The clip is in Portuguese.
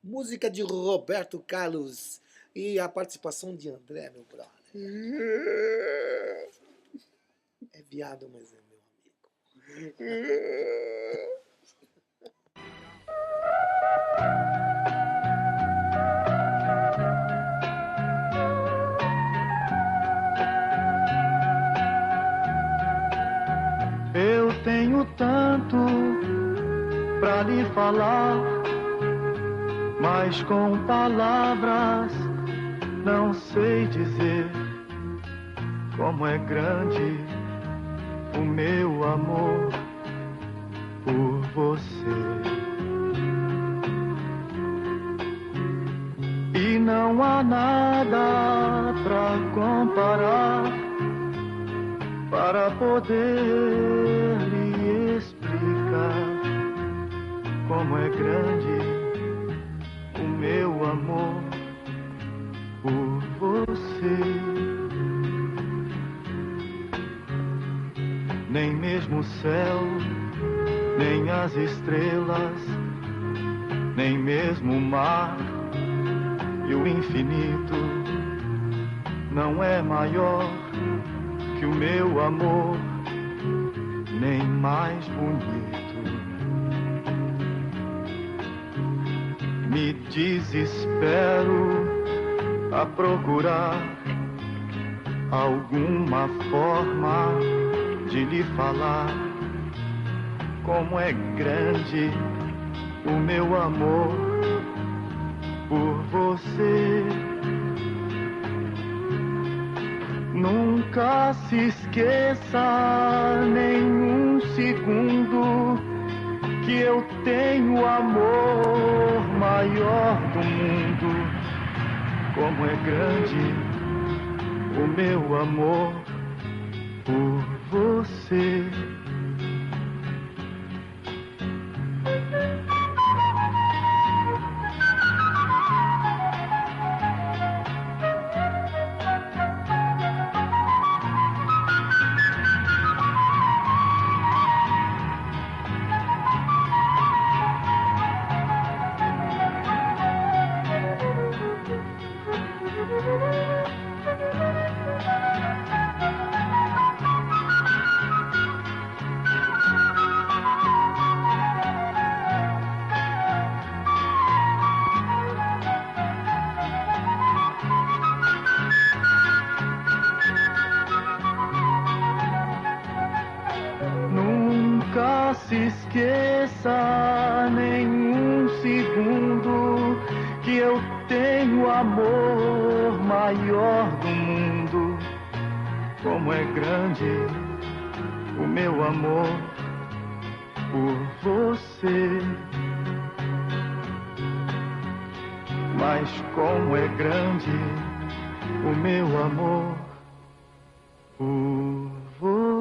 Música de Roberto Carlos e a participação de André, meu brother. É viado, mas é meu amigo. Eu tenho tanto pra lhe falar, mas com palavras não sei dizer como é grande o meu amor por você. E não há nada pra comparar, para poder lhe explicar como é grande o meu amor por você. Nem mesmo o céu, nem as estrelas, nem mesmo o mar e o infinito não é maior que o meu amor, nem mais bonito. Me desespero a procurar alguma forma de lhe falar como é grande o meu amor por você. Nunca se esqueça nem um segundo que eu tenho o amor maior do mundo. Como é grande o meu amor por você. Nunca se esqueça nem um segundo que eu tenho o amor maior do mundo. Como é grande o meu amor por você. Mas como é grande o meu amor por você.